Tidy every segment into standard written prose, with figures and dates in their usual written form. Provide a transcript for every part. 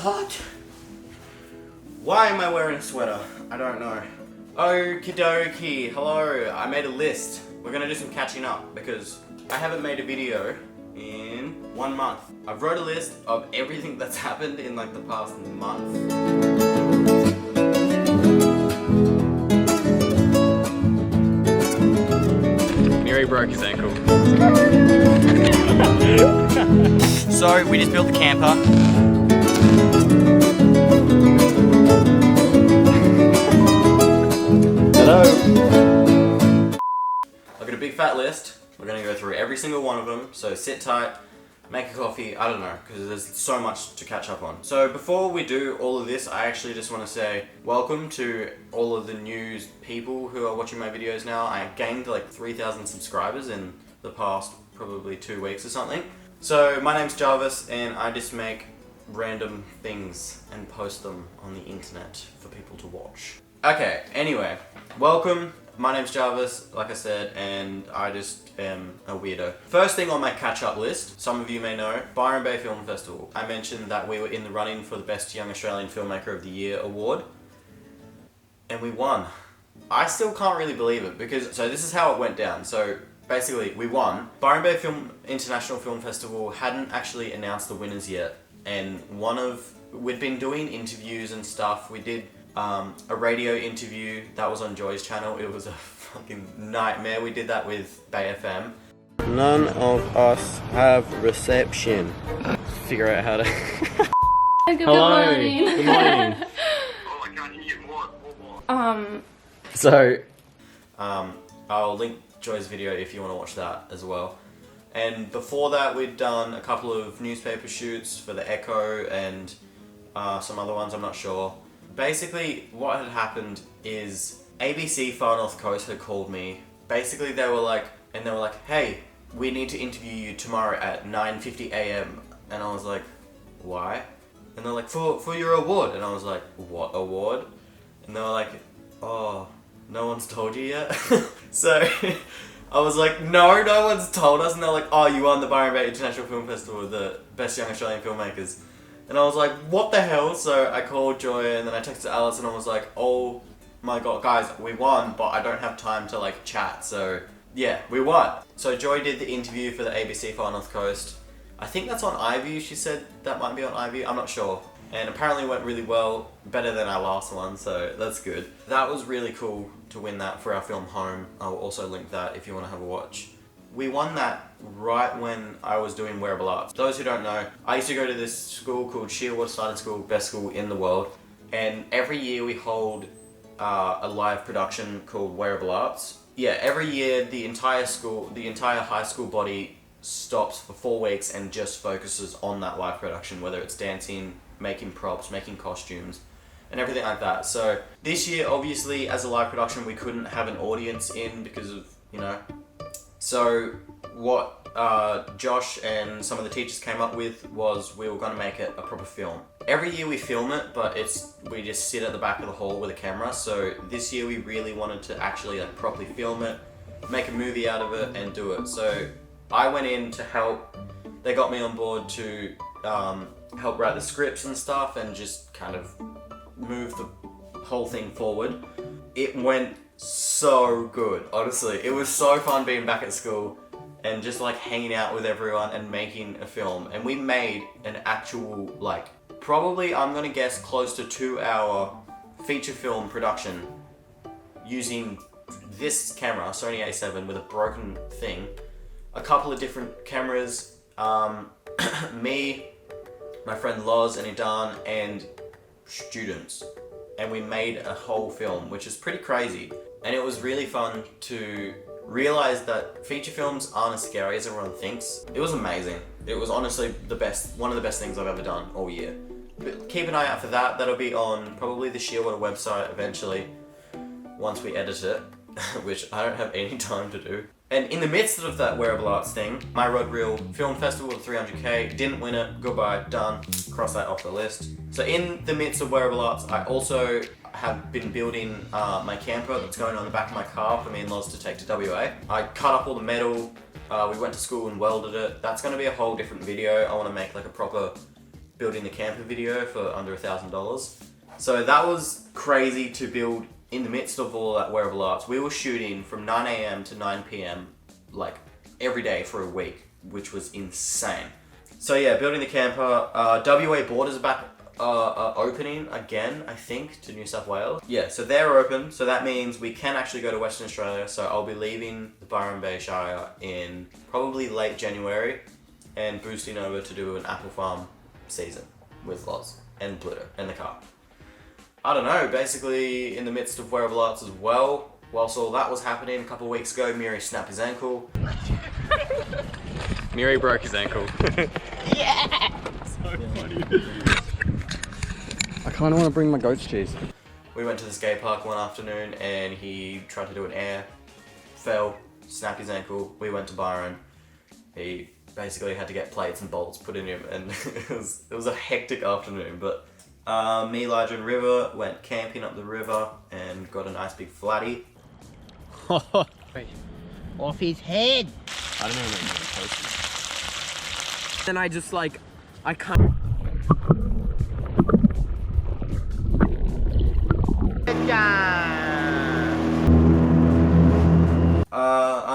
hot. Why am I wearing a sweater? I don't know. Okie dokie, hello. I made a list. We're gonna do some catching up because I haven't made a video in 1 month. I've wrote a list of everything that's happened in like the past month. Nearly broke his ankle. So we just built the camper. Hello. I've got a big fat list. We're gonna go through every single one of them. So sit tight, make a coffee, I don't know, because there's so much to catch up on. So before we do all of this, I actually just want to say welcome to all of the new people who are watching my videos now. I gained like 3,000 subscribers in the past probably 2 weeks or something. So my name's Jarvis and I just make random things and post them on the internet for people to watch. Okay, anyway, welcome. My name's Jarvis, like I said, and I just am a weirdo. First thing on my catch-up list, some of you may know, Byron Bay Film Festival. I mentioned that we were in the running for the Best Young Australian Filmmaker of the Year award, and we won. I still can't really believe it, because, so this is how it went down. So basically, we won. Byron Bay International Film Festival hadn't actually announced the winners yet, and we'd been doing interviews and stuff. We did a radio interview that was on Joy's channel. It was a fucking nightmare. We did that with Bay FM. None of us have reception. Figure out how to... Good morning. Good morning. Oh my god, you need more. So, I'll link Joy's video if you want to watch that as well. And before that, we'd done a couple of newspaper shoots for the Echo and some other ones, I'm not sure. Basically, what had happened is ABC Far North Coast had called me. Basically, they were like, hey, we need to interview you tomorrow at 9:50 AM. And I was like, why? And they're like, for your award. And I was like, what award? And they were like, oh, no one's told you yet? So I was like, no one's told us. And they're like, oh, you won the Byron Bay International Film Festival with the Best Young Australian Filmmakers. And I was like, what the hell? So I called Joy and then I texted Alice and I was like, oh my god, guys, we won, but I don't have time to like chat. So yeah, we won. So Joy did the interview for the ABC Far North Coast. I think that's on iView. She said that might be on iView. I'm not sure. And apparently it went really well, better than our last one, so that's good. That was really cool to win that for our film Home. I'll also link that if you want to have a watch. We won that right when I was doing Wearable Arts. Those who don't know, I used to go to this school called Shearwater Starting School, best school in the world. And every year we hold a live production called Wearable Arts. Yeah, every year the entire high school body stops for 4 weeks and just focuses on that live production, whether it's dancing, making props, making costumes, and everything like that. So this year, obviously, as a live production, we couldn't have an audience in because of, you know. So what Josh and some of the teachers came up with was we were going to make it a proper film. Every year we film it, but we just sit at the back of the hall with a camera. So this year we really wanted to actually like properly film it, make a movie out of it, and do it. So I went in to help. They got me on board to help write the scripts and stuff, and just kind of move the whole thing forward. It went so good, honestly. It was so fun being back at school and just like hanging out with everyone and making a film. And we made an actual, like, probably, I'm gonna guess, close to 2-hour feature film production using this camera, Sony A7, with a broken thing, a couple of different cameras, me, my friend Loz and Idan, and students. And we made a whole film, which is pretty crazy. And it was really fun to realize that feature films aren't as scary as everyone thinks. It was amazing. It was honestly one of the best things I've ever done all year. But keep an eye out for that. That'll be on probably the Shearwater website eventually, once we edit it, which I don't have any time to do. And in the midst of that Wearable Arts thing, my Rod Reel Film Festival with 300k, didn't win it, goodbye, done, cross that off the list. So in the midst of Wearable Arts, I also have been building my camper that's going on the back of my car for me and Loz to take to WA. I cut up all the metal, we went to school and welded it. That's going to be a whole different video. I want to make like a proper building the camper video for under $1,000. So that was crazy to build in the midst of all that Wearable Arts. We were shooting from 9 AM to 9 PM like every day for a week, which was insane. So yeah, building the camper. WA borders are back opening again, I think, to New South Wales. Yeah, so they're open, so that means we can actually go to Western Australia. So I'll be leaving the Byron Bay Shire in probably late January and boosting over to do an apple farm season with Loz and Blitter and the car. I don't know, basically in the midst of Wearable Arts as well. Whilst all that was happening, a couple of weeks ago, Miri snapped his ankle. Miri broke his ankle. Yeah! So funny. I kind of want to bring my goat's cheese. We went to the skate park one afternoon and he tried to do an air, fell, snapped his ankle. We went to Byron. He basically had to get plates and bolts put in him, and it was a hectic afternoon. But me, Elijah, and River went camping up the river and got a nice big flatty. Off his head. I don't know what you're supposed to. Then I just like, I can't.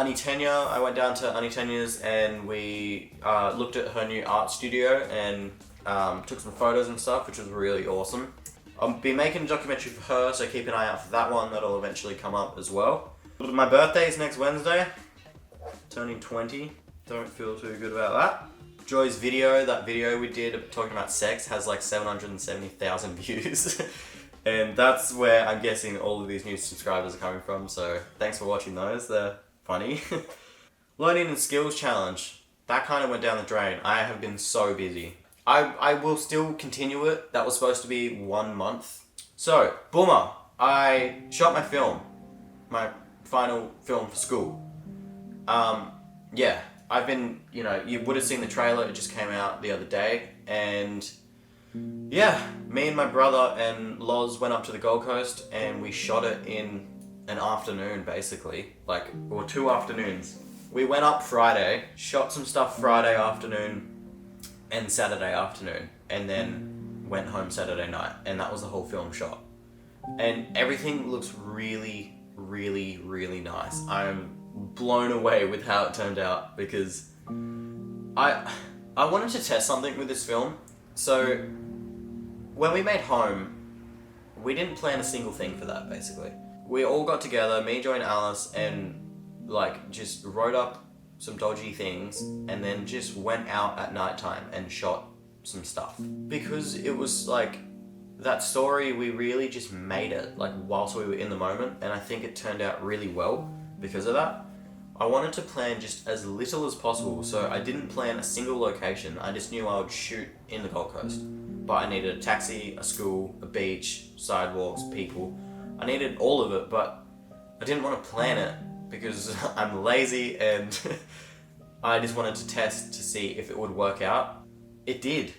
Auntie Tenya, I went down to Auntie Tenya's and we looked at her new art studio and took some photos and stuff, which was really awesome. I'll be making a documentary for her, so keep an eye out for that one. That'll eventually come up as well. My birthday is next Wednesday, turning 20. Don't feel too good about that. Joy's video, that video we did talking about sex, has like 770,000 views. And that's where I'm guessing all of these new subscribers are coming from, so thanks for watching those, they're funny. Learning and skills challenge, that kind of went down the drain. I have been so busy. I will still continue it. That was supposed to be 1 month. So, Bulma, I shot my film, my final film for school. Yeah, I've been, you know, you would have seen the trailer, it just came out the other day, and yeah, me and my brother and Loz went up to the Gold Coast and we shot it in an afternoon, basically, or 2 afternoons. We went up Friday, shot some stuff Friday afternoon and Saturday afternoon, and then went home Saturday night, and that was the whole film shot. And everything looks really, really, really nice. I'm blown away with how it turned out, because I wanted to test something with this film. So when we made Home, we didn't plan a single thing for that, basically. We all got together, me, Joy, and Alice, and just wrote up some dodgy things and then just went out at nighttime and shot some stuff. Because it was that story, we really just made it whilst we were in the moment, and I think it turned out really well because of that. I wanted to plan just as little as possible, so I didn't plan a single location. I just knew I would shoot in the Gold Coast. But I needed a taxi, a school, a beach, sidewalks, people. I needed all of it, but I didn't want to plan it because I'm lazy and I just wanted to test to see if it would work out. It did.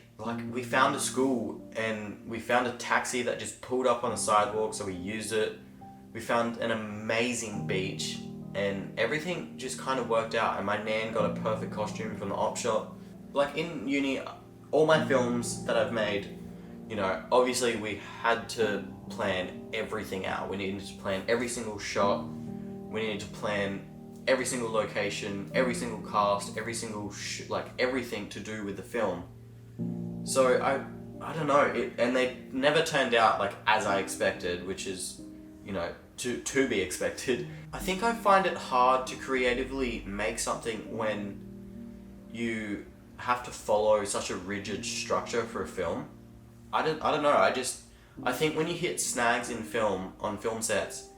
We found a school and we found a taxi that just pulled up on the sidewalk, so we used it. We found an amazing beach, and everything just kind of worked out, and my nan got a perfect costume from the op shop. In uni, all my films that I've made, you know, obviously we had to plan everything out. We needed to plan every single shot. We needed to plan every single location, every single cast, every single everything to do with the film. So I don't know, and they never turned out as I expected, which is, you know, to be expected. I think I find it hard to creatively make something when you have to follow such a rigid structure for a film. I don't know, I think when you hit snags in film, on film sets,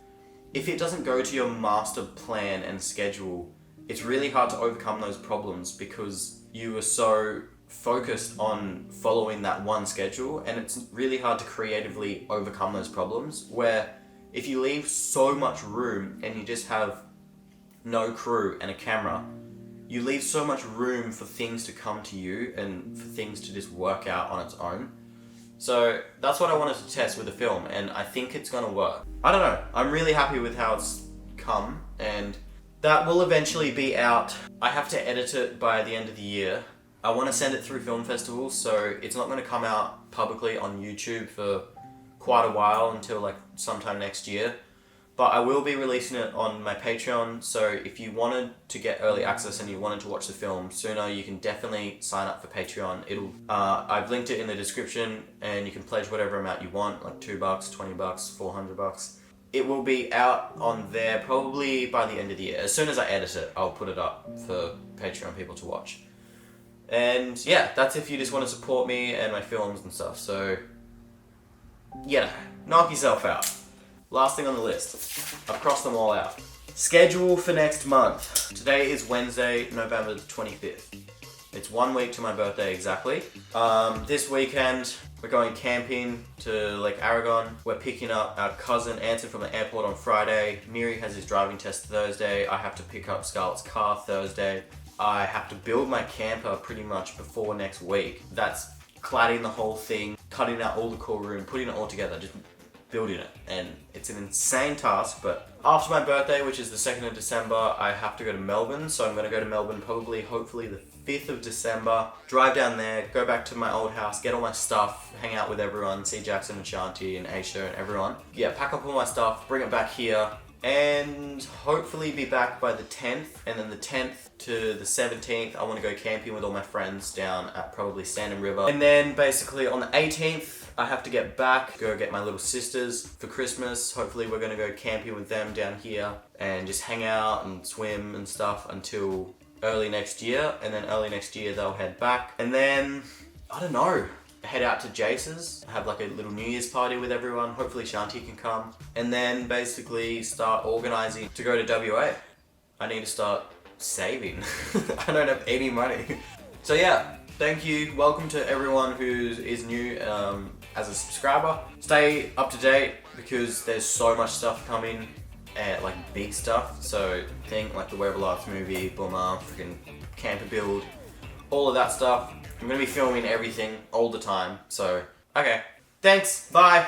if it doesn't go to your master plan and schedule, it's really hard to overcome those problems because you are so focused on following that one schedule, and it's really hard to creatively overcome those problems, where if you leave so much room and you just have no crew and a camera, you leave so much room for things to come to you and for things to just work out on its own. So that's what I wanted to test with the film, and I think it's gonna work. I don't know, I'm really happy with how it's come, and that will eventually be out. I have to edit it by the end of the year, I want to send it through film festivals, so it's not going to come out publicly on YouTube for quite a while until like sometime next year. But I will be releasing it on my Patreon, so if you wanted to get early access and you wanted to watch the film sooner, you can definitely sign up for Patreon. I've linked it in the description, and you can pledge whatever amount you want, like $2, $20, $400. It will be out on there probably by the end of the year. As soon as I edit it, I'll put it up for Patreon people to watch. And yeah, that's if you just want to support me and my films and stuff. So, yeah, knock yourself out. Last thing on the list. I've crossed them all out. Schedule for next month. Today is Wednesday, November the 25th. It's 1 week to my birthday exactly. This weekend, we're going camping to Lake Aragon. We're picking up our cousin Anson from the airport on Friday. Miri has his driving test Thursday. I have to pick up Scarlett's car Thursday. I have to build my camper pretty much before next week. That's cladding the whole thing, cutting out all the core room, putting it all together, just building it. And it's an insane task, but after my birthday, which is the 2nd of December, I have to go to Melbourne. So I'm gonna go to Melbourne probably, hopefully the 5th of December, drive down there, go back to my old house, get all my stuff, hang out with everyone, see Jackson and Shanti and Aisha and everyone. Yeah, pack up all my stuff, bring it back here, and hopefully be back by the 10th. And then the 10th to the 17th, I want to go camping with all my friends down at probably Sandon River. And then basically on the 18th, I have to get back, go get my little sisters for Christmas. Hopefully we're going to go camping with them down here and just hang out and swim and stuff until early next year. And then early next year they'll head back. And then, I don't know, head out to Jace's, have like a little New Year's party with everyone. Hopefully Shanti can come. And then basically start organising to go to WA. I need to start saving. I don't have any money. So yeah, thank you. Welcome to everyone who is new as a subscriber. Stay up to date because there's so much stuff coming, like big stuff. So think like the Wearable Arts movie, Bulma, freaking camper build, all of that stuff. I'm gonna be filming everything all the time. So, okay. Thanks. Bye.